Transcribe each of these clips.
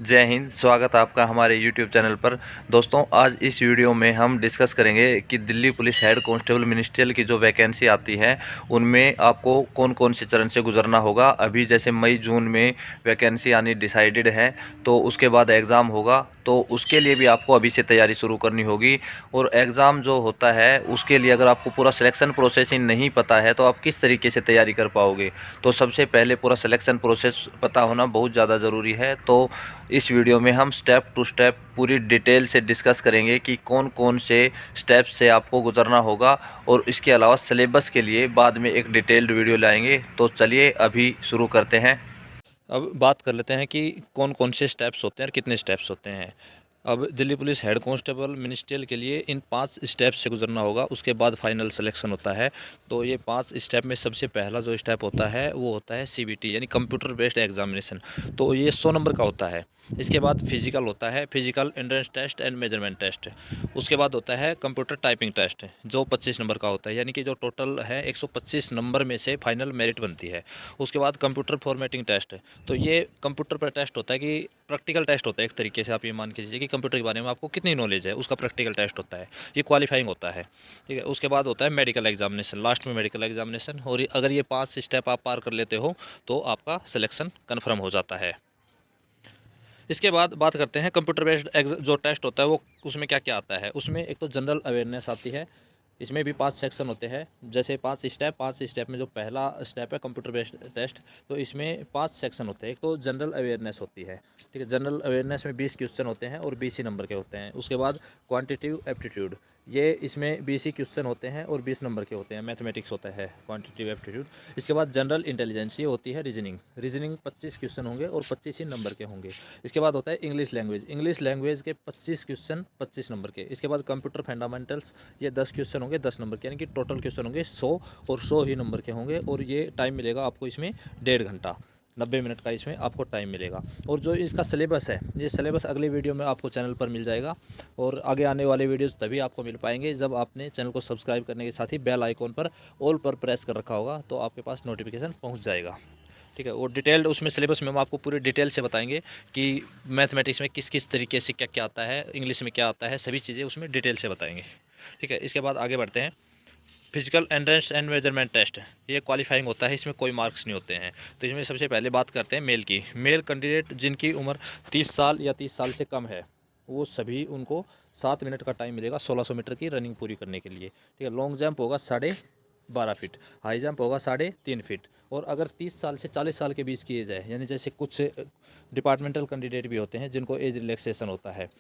जय हिंद। स्वागत है आपका हमारे YouTube चैनल पर। दोस्तों, आज इस वीडियो में हम डिस्कस करेंगे कि Delhi police head constable ministerial की जो वैकेंसी आती है उनमें आपको कौन कौन से चरण से गुजरना होगा। अभी जैसे मई जून में वैकेंसी आनी डिसाइडेड है, तो उसके बाद एग्ज़ाम होगा, तो उसके लिए भी आपको अभी से तैयारी शुरू करनी होगी। और एग्ज़ाम जो होता है उसके लिए अगर आपको पूरा सिलेक्शन प्रोसेस ही नहीं पता है तो आप किस तरीके से तैयारी कर पाओगे। तो सबसे पहले पूरा सिलेक्शन प्रोसेस पता होना बहुत ज़्यादा ज़रूरी है। तो इस वीडियो में हम स्टेप टू स्टेप पूरी डिटेल से डिस्कस करेंगे कि कौन कौन से स्टेप से आपको गुजरना होगा, और इसके अलावा सिलेबस के लिए बाद में एक डिटेल्ड वीडियो लाएंगे। तो चलिए अभी शुरू करते हैं। अब बात कर लेते हैं कि कौन कौन से स्टेप्स होते हैं और कितने स्टेप्स होते हैं। अब Delhi police head constable ministerial के लिए इन 5 स्टेप्स से गुजरना होगा, उसके बाद फाइनल सिलेक्शन होता है। तो ये 5 स्टेप में सबसे पहला जो स्टेप होता है वो होता है CBT यानी कंप्यूटर बेस्ड एग्जामिनेशन। तो ये 100 नंबर का होता है। इसके बाद फिजिकल होता है, physical entrance test and measurement test. उसके बाद होता है कंप्यूटर टाइपिंग टेस्ट जो 25 नंबर का होता है, यानी कि जो टोटल है 125 नंबर में से फाइनल मेरिट बनती है। उसके बाद कंप्यूटर फॉर्मेटिंग टेस्ट। तो ये कंप्यूटर पर टेस्ट होता है कि प्रैक्टिकल टेस्ट होता है। एक तरीके से आप ये मान के चलिए कि कंप्यूटर के बारे में आपको कितनी नॉलेज है, उसका प्रैक्टिकल टेस्ट होता है। ये क्वालिफाइंग होता है, ठीक है। उसके बाद होता है मेडिकल एग्जामिनेशन, लास्ट में मेडिकल एग्जामिनेशन। और अगर ये 5 स्टेप आप पार कर लेते हो तो आपका सिलेक्शन कन्फर्म हो जाता है। इसके बाद बात करते हैं कंप्यूटर बेस्ड जो टेस्ट होता है वो उसमें क्या क्या आता है। उसमें एक तो जनरल अवेयरनेस आती है। इसमें भी 5 सेक्शन होते हैं। जैसे 5 स्टेप में जो पहला स्टेप है कंप्यूटर बेस्ड टेस्ट, तो इसमें 5 सेक्शन होते हैं। एक तो जनरल अवेयरनेस होती है, ठीक है। जनरल अवेयरनेस में 20 क्वेश्चन होते हैं और 20 ही नंबर के होते हैं। उसके बाद क्वांटिटिव एप्टीट्यूड, ये इसमें 20 ही क्वेश्चन होते हैं और 20 नंबर के होते हैं। मैथमेटिक्स होता है क्वांटिटिव एप्टीट्यूड। इसके बाद जनरल इंटेलिजेंस, ये होती है रीजनिंग। रीजनिंग 25 क्वेश्चन होंगे और 25 ही नंबर के होंगे। इसके बाद होता है इंग्लिश लैंग्वेज। इंग्लिश लैंग्वेज के 25 क्वेश्चन 25 नंबर के। इसके बाद कंप्यूटर फंडामेंटल्स, ये 10 क्वेश्चन होंगे 10 नंबर के, यानी कि टोटल क्वेश्चन होंगे 100 और 100 ही नंबर के होंगे। और ये टाइम मिलेगा आपको इसमें 1.5 घंटा, 90 मिनट का इसमें आपको टाइम मिलेगा। और जो इसका सिलेबस है, ये सिलेबस अगले वीडियो में आपको चैनल पर मिल जाएगा। और आगे आने वाले वीडियोस तभी आपको मिल पाएंगे जब आपने चैनल को सब्सक्राइब करने के साथ ही बेल आइकॉन पर ऑल पर प्रेस कर रखा होगा, तो आपके पास नोटिफिकेशन पहुंच जाएगा, ठीक है। और डिटेल्ड उसमें सिलेबस में हम आपको पूरी डिटेल से बताएंगे कि मैथमेटिक्स में किस किस तरीके से क्या क्या आता है, इंग्लिश में क्या आता है, सभी चीज़ें उसमें डिटेल से बताएंगे, ठीक है। इसके बाद आगे बढ़ते हैं। Physical entrance and measurement test, ये क्वालिफाइंग होता है, इसमें कोई मार्क्स नहीं होते हैं। तो इसमें सबसे पहले बात करते हैं मेल की। मेल कैंडिडेट जिनकी उम्र 30 साल या 30 साल से कम है, वो सभी उनको 7 मिनट का टाइम मिलेगा 1600 मीटर की रनिंग पूरी करने के लिए, ठीक है। लॉन्ग जंप होगा 12.5 फीट, हाई जंप होगा 3.5 फीट। और अगर 30 साल से 40 साल के बीच की एज है, यानी जैसे कुछ डिपार्टमेंटल कैंडिडेट भी होते हैं जिनको एज रिलैक्सेशन होता है,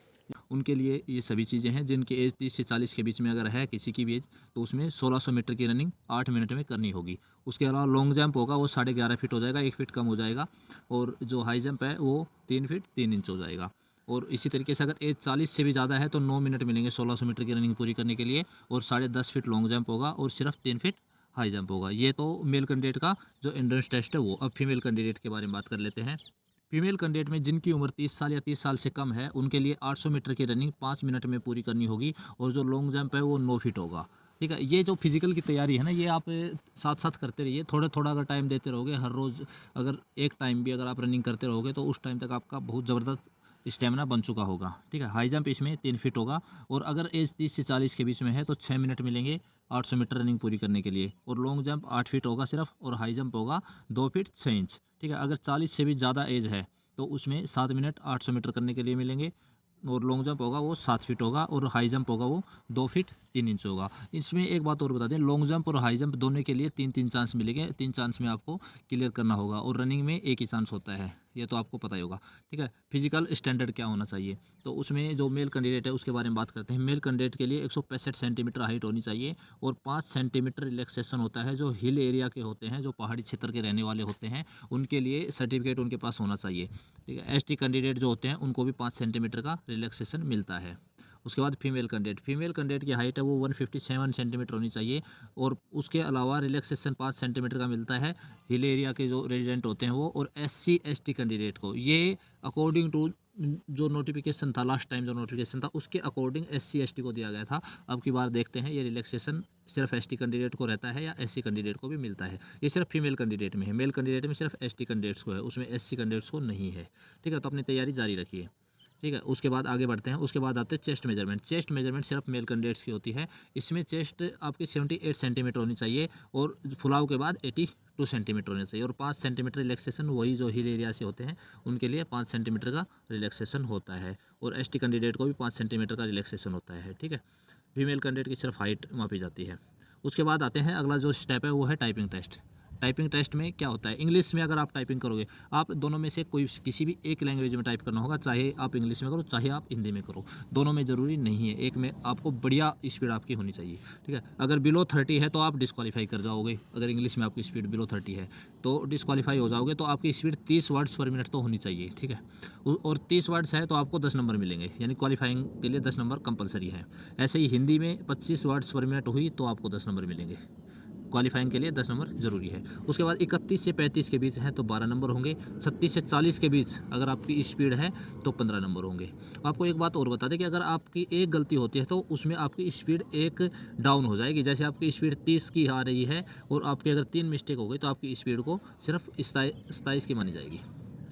उनके लिए ये सभी चीज़ें हैं। जिनकी एज 30 से 40 के बीच में अगर है किसी की भी एज, तो उसमें 1600 मीटर की रनिंग 8 मिनट में करनी होगी। उसके अलावा लॉन्ग जंप होगा वो 11.5 फीट हो जाएगा, 1 फीट कम हो जाएगा। और जो हाई जंप है वो 3 फीट 3 इंच हो जाएगा। और इसी तरीके से अगर एज 40 से भी ज़्यादा है तो 9 मिनट मिलेंगे 1600 मीटर की रनिंग पूरी करने के लिए। और 10.5 फीट लॉन्ग जंप होगा और सिर्फ 3 फीट हाई जंप होगा। ये तो मेल कैंडिडेट का जो एंट्रेंस टेस्ट है वो। अब फीमेल कैंडिडेट के बारे में बात कर लेते हैं। फीमेल कैंडिडेट में जिनकी उम्र 30 साल या 30 साल से कम है, उनके लिए 800 मीटर की रनिंग 5 मिनट में पूरी करनी होगी। और जो लॉन्ग जंप है वो 9 फीट होगा, ठीक है। ये जो फिजिकल की तैयारी है ना, ये आप साथ साथ करते रहिए। थोड़ा थोड़ा अगर टाइम देते रहोगे हर रोज़, अगर एक टाइम भी अगर आप रनिंग करते रहोगे तो उस टाइम तक आपका बहुत ज़बरदस्त स्टेमिना बन चुका होगा, ठीक है। हाई जंप इसमें 3 फीट होगा। और अगर एज 30 से 40 के बीच में है तो 6 मिनट मिलेंगे 800 मीटर रनिंग पूरी करने के लिए। और लॉन्ग जंप 8 फीट होगा सिर्फ, और हाई जंप होगा 2 फीट 6 इंच, ठीक है। अगर 40 से भी ज़्यादा एज है तो उसमें 7 मिनट 800 मीटर करने के लिए मिलेंगे। और लॉन्ग जंप होगा वो 7 फीट होगा, और हाई जंप होगा वो 2 फीट 3 इंच होगा। इसमें एक बात और बता दें, लॉन्ग जंप और हाई जंप दोनों के लिए 3-3 चांस मिलेंगे। 3 चांस में आपको क्लियर करना होगा, और रनिंग में एक ही चांस होता है, ये तो आपको पता ही होगा, ठीक है। फिजिकल स्टैंडर्ड क्या होना चाहिए, तो उसमें जो मेल कैंडिडेट है उसके बारे में बात करते हैं। मेल कैंडिडेट के लिए 165 सेंटीमीटर हाइट होनी चाहिए, और 5 सेंटीमीटर रिलैक्सेशन होता है। जो हिल एरिया के होते हैं, जो पहाड़ी क्षेत्र के रहने वाले होते हैं, उनके लिए सर्टिफिकेट उनके पास होना चाहिए, ठीक है। एसटी कैंडिडेट जो होते हैं उनको भी 5 सेंटीमीटर का रिलैक्सेशन मिलता है। उसके बाद फीमेल कैंडिडेट की हाइट है वो 157 सेंटीमीटर होनी चाहिए। और उसके अलावा रिलैक्सेशन 5 सेंटीमीटर का मिलता है हिल एरिया के जो रेजिडेंट होते हैं वो। और SC ST कैंडिडेट को, ये अकॉर्डिंग टू जो नोटिफिकेशन था लास्ट टाइम, जो नोटिफिकेशन था उसके अकॉर्डिंग SC ST को दिया गया था। अब की बार देखते हैं ये रिलैक्सेशन सिर्फ ST कैंडिडेट को रहता है या SC कैंडिडेट को भी मिलता है। ये सिर्फ फीमेल कैंडिडेट में है, मेल कैंडिडेट में सिर्फ ST कैंडिडेट्स को है, उसमें SC कैंडिडेट्स को नहीं है। ठीक है, तो अपनी तैयारी जारी रखिए। ठीक है, उसके बाद आगे बढ़ते हैं। उसके बाद आते हैं चेस्ट मेजरमेंट। चेस्ट मेजरमेंट सिर्फ मेल कैंडिडेट्स की होती है। इसमें चेस्ट आपकी 78 सेंटीमीटर होनी चाहिए और फुलाव के बाद 82 सेंटीमीटर होनी चाहिए, और 5 सेंटीमीटर रिलैक्सेशन वही जो हिल एरिया से होते हैं उनके लिए 5 सेंटीमीटर का रिलैक्सेशन होता है, और ST कैंडिडेट को भी 5 सेंटीमीटर का रिलैक्सेशन होता है। ठीक है, फीमेल कैंडिडेट की सिर्फ हाइट मापी जाती है। उसके बाद आते हैं, अगला जो स्टेप है वो है टाइपिंग टेस्ट। टाइपिंग टेस्ट में क्या होता है, इंग्लिश में अगर आप टाइपिंग करोगे, आप दोनों में से कोई किसी भी एक लैंग्वेज में टाइप करना होगा, चाहे आप इंग्लिश में करो चाहे आप हिंदी में करो, दोनों में ज़रूरी नहीं है, एक में आपको बढ़िया स्पीड आपकी होनी चाहिए। ठीक है, अगर बिलो 30 है तो आप डिस्क्वालीफाई कर जाओगे। अगर इंग्लिश में आपकी स्पीड बिलो 30 है तो डिस्क्वालीफाई हो जाओगे। तो आपकी स्पीड 30 वर्ड्स पर मिनट तो होनी चाहिए। ठीक है, और 30 वर्ड्स है तो आपको 10 नंबर मिलेंगे, यानी क्वालिफाइंग के लिए 10 नंबर कंपलसरी है। ऐसे ही हिंदी में 25 वर्ड्स पर मिनट हुई तो आपको 10 नंबर मिलेंगे, क्वालिफाइंग के लिए 10 नंबर जरूरी है। उसके बाद 31 से 35 के बीच है तो 12 नंबर होंगे। 36 से 40 के बीच अगर आपकी स्पीड है तो 15 नंबर होंगे। आपको एक बात और बता दें कि अगर आपकी एक गलती होती है तो उसमें आपकी स्पीड एक डाउन हो जाएगी। जैसे आपकी स्पीड 30 की आ रही है और आपकी अगर 3 मिस्टेक हो गई तो आपकी स्पीड को सिर्फ 27 की मानी जाएगी,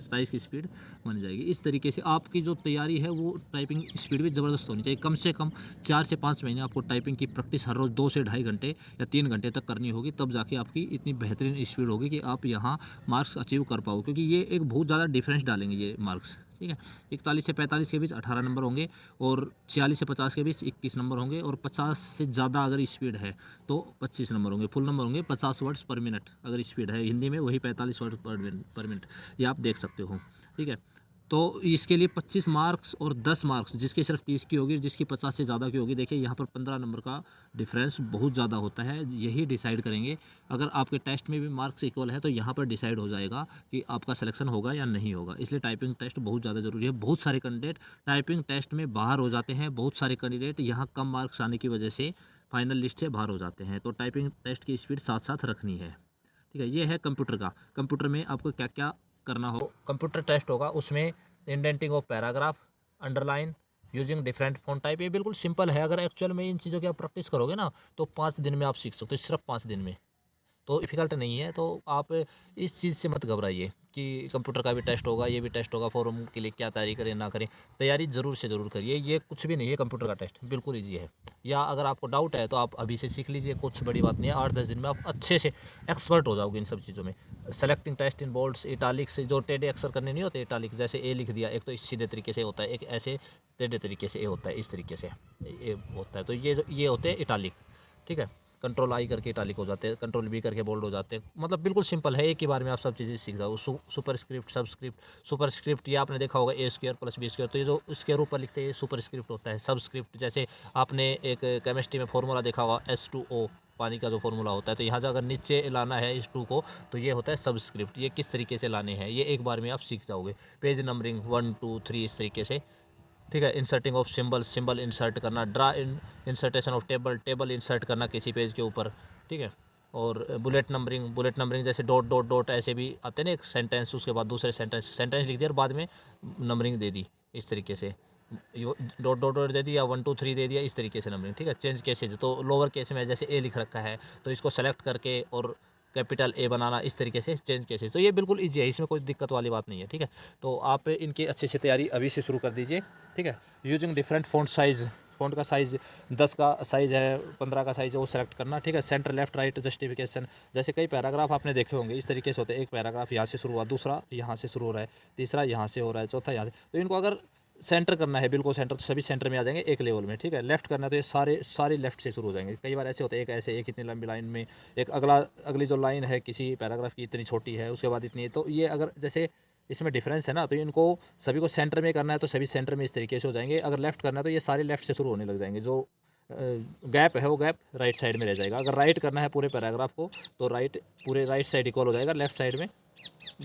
27 की स्पीड मानी जाएगी। इस तरीके से आपकी जो तैयारी है वो टाइपिंग स्पीड भी ज़बरदस्त होनी चाहिए। कम से कम 4 से 5 महीने आपको टाइपिंग की प्रैक्टिस हर रोज़ 2 से ढाई घंटे या 3 घंटे तक करनी होगी, तब जाके आपकी इतनी बेहतरीन स्पीड होगी कि आप यहाँ मार्क्स अचीव कर पाओ, क्योंकि ये एक बहुत ज़्यादा डिफरेंस डालेंगे ये मार्क्स। ठीक है, 41 से 45 के बीच 18 नंबर होंगे, और 46 से 50 के बीच 21 नंबर होंगे, और 50 से ज़्यादा अगर स्पीड है तो 25 नंबर होंगे। फुल नंबर होंगे 50 वर्ड्स पर मिनट अगर स्पीड है, हिंदी में वही 45 वर्ड पर मिनट, ये आप देख सकते हो। ठीक है, तो इसके लिए 25 मार्क्स और 10 मार्क्स, जिसकी सिर्फ 30 की होगी, जिसकी 50 से ज़्यादा की होगी। देखिए यहाँ पर 15 नंबर का डिफरेंस बहुत ज़्यादा होता है, यही डिसाइड करेंगे। अगर आपके टेस्ट में भी मार्क्स इक्वल है तो यहाँ पर डिसाइड हो जाएगा कि आपका सिलेक्शन होगा या नहीं होगा। इसलिए टाइपिंग टेस्ट बहुत ज़्यादा ज़रूरी है। बहुत सारे कैंडिडेट टाइपिंग टेस्ट में बाहर हो जाते हैं, बहुत सारे कैंडिडेट यहाँ कम मार्क्स आने की वजह से फाइनल लिस्ट से बाहर हो जाते हैं। तो टाइपिंग टेस्ट की स्पीड साथ साथ रखनी है। ठीक है, ये है कंप्यूटर का। कंप्यूटर में आपको क्या क्या करना हो, कंप्यूटर टेस्ट होगा उसमें indenting of paragraph, underline, using different font type, ये बिल्कुल सिंपल है। अगर एक्चुअल में इन चीज़ों की आप प्रैक्टिस करोगे ना तो 5 दिन में आप सीख सकते हो, सिर्फ 5 दिन में, तो डिफ़िकल्ट नहीं है। तो आप इस चीज़ से मत घबराइए कि कंप्यूटर का भी टेस्ट होगा, ये भी टेस्ट होगा, फॉर्म के लिए क्या तैयारी करें ना करें, तैयारी ज़रूर से ज़रूर करिए। ये कुछ भी नहीं है, कंप्यूटर का टेस्ट बिल्कुल ईजी है। या अगर आपको डाउट है तो आप अभी से सीख लीजिए, कुछ बड़ी बात नहीं है। 8-10 दिन में आप अच्छे से एक्सपर्ट हो जाओगे इन सब चीज़ों में। सेलेक्टिंग टेस्ट इन बोल्ड्स, इटालिक्स, जो टेढ़े अक्षर करने नहीं होते इटालिक, जैसे ए लिख दिया, एक तो इस सीधे तरीके से होता है, एक ऐसे टेढ़े तरीके से ए होता है, इस तरीके से ए होता है, तो ये होते हैं इटालिक। ठीक है, कंट्रोल आई करके इटालिक हो जाते हैं, कंट्रोल बी करके बोल्ड हो जाते हैं। मतलब बिल्कुल सिंपल है, एक ही बार में आप सब चीज़ें सीख जाओ। सुपर स्क्रिप्ट, सब स्क्रिप्ट, सुपर स्क्रिप्ट ये आपने देखा होगा A² + B², तो ये जो स्क्वायर ऊपर लिखते हैं ये सुपर स्क्रिप्ट होता है। सब स्क्रिप्ट जैसे आपने एक केमिस्ट्री में फॉर्मूला देखा होगा H2O, पानी का जो फॉर्मूला होता है, तो यहाँ जो अगर नीचे लाना है इस 2 को तो ये होता है सब स्क्रिप्ट। ये किस तरीके से लाने हैं ये एक बार में आप सीख जाओगे। पेज नंबरिंग 1 2 3 इस तरीके से। ठीक है, inserting of symbol, symbol insert करना, draw insertion of table, table insert करना किसी पेज के ऊपर। ठीक है, और बुलेट नंबरिंग, बुलेट नंबरिंग जैसे डॉट डॉट डॉट ऐसे भी आते हैं ना, एक सेंटेंस उसके बाद दूसरे सेंटेंस लिख दिया और बाद में नंबरिंग दे दी, इस तरीके से डॉट डॉट डॉट दे दिया, 1 2 3 दे दिया, इस तरीके से नंबरिंग। ठीक है, चेंज केसेज, तो लोअर केस में जैसे ए लिख रखा है तो इसको सेलेक्ट करके और कैपिटल ए बनाना, इस तरीके से चेंज केसेज। तो ये बिल्कुल ईजी है, इसमें कोई दिक्कत वाली बात नहीं है। ठीक है, तो आप इनकी अच्छे से तैयारी अभी से शुरू कर दीजिए। ठीक है, using different font size, font का साइज़ 10 का साइज़ है, 15 का साइज़ है, वो सेलेक्ट करना। ठीक है, सेंटर लेफ्ट राइट जस्टिफिकेशन, जैसे कई पैराग्राफ आपने देखे होंगे इस तरीके से होते हैं। एक पैराग्राफ यहाँ से शुरू हुआ, दूसरा यहाँ से शुरू हो रहा है, तीसरा यहाँ से हो रहा है, चौथा यहाँ से। तो इनको अगर सेंटर करना है, बिल्कुल सेंटर, तो सभी सेंटर में आ जाएंगे एक लेवल में। ठीक है, लेफ्ट करना है तो ये सारे लेफ्ट से शुरू हो जाएंगे। कई बार ऐसे होते हैं, एक ऐसे, एक इतनी लंबी लाइन में, एक अगली जो लाइन है किसी पैराग्राफ की इतनी छोटी है, उसके बाद इतनी। तो ये अगर जैसे इसमें डिफरेंस है ना, तो इनको सभी को सेंटर में करना है तो सभी सेंटर में इस तरीके से हो जाएंगे। अगर लेफ्ट करना है तो ये सारे लेफ्ट से शुरू होने लग जाएंगे, जो गैप है वो गैप राइट साइड में रह जाएगा। अगर राइट करना है पूरे पैराग्राफ को तो पूरे राइट साइड इक्वल हो जाएगा, लेफ्ट साइड में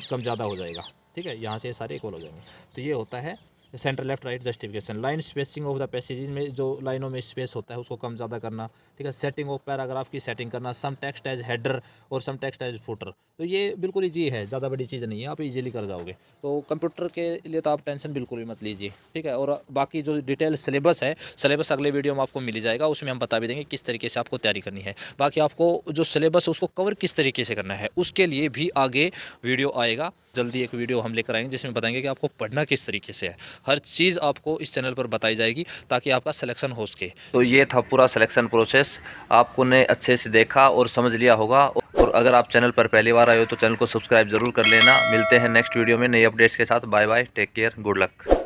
कम ज़्यादा हो जाएगा। ठीक है, यहाँ से ये सारे इक्वल हो जाएंगे। तो ये होता है centre left right justification, line spacing of the passages में जो लाइनों में स्पेस होता है उसको कम ज़्यादा करना, ठीक है। सेटिंग ऑफ पैराग्राफ की सेटिंग करना, सम टेक्स्ट एज हेडर और सम टेक्स्ट एज फुटर। तो ये बिल्कुल ईजी है, ज़्यादा बड़ी चीज़ नहीं है, आप इजीली कर जाओगे। तो कंप्यूटर के लिए तो आप टेंशन बिल्कुल भी मत लीजिए, ठीक है। और बाकी जो डिटेल सिलेबस है, सिलेबस अगले वीडियो में आपको मिल जाएगा, उसमें हम बता भी देंगे किस तरीके से आपको तैयारी करनी है। बाकी आपको जो सिलेबस है उसको कवर किस तरीके से करना है उसके लिए भी आगे वीडियो आएगा। जल्दी एक वीडियो हम लेकर आएंगे जिसमें बताएंगे कि आपको पढ़ना किस तरीके से है। हर चीज़ आपको इस चैनल पर बताई जाएगी ताकि आपका सिलेक्शन हो सके। तो ये था पूरा सिलेक्शन प्रोसेस, आपको ने अच्छे से देखा और समझ लिया होगा। और अगर आप चैनल पर पहली बार आए हो तो चैनल को सब्सक्राइब जरूर कर लेना। मिलते हैं नेक्स्ट वीडियो में नई अपडेट्स के साथ। Bye bye, take care, good luck.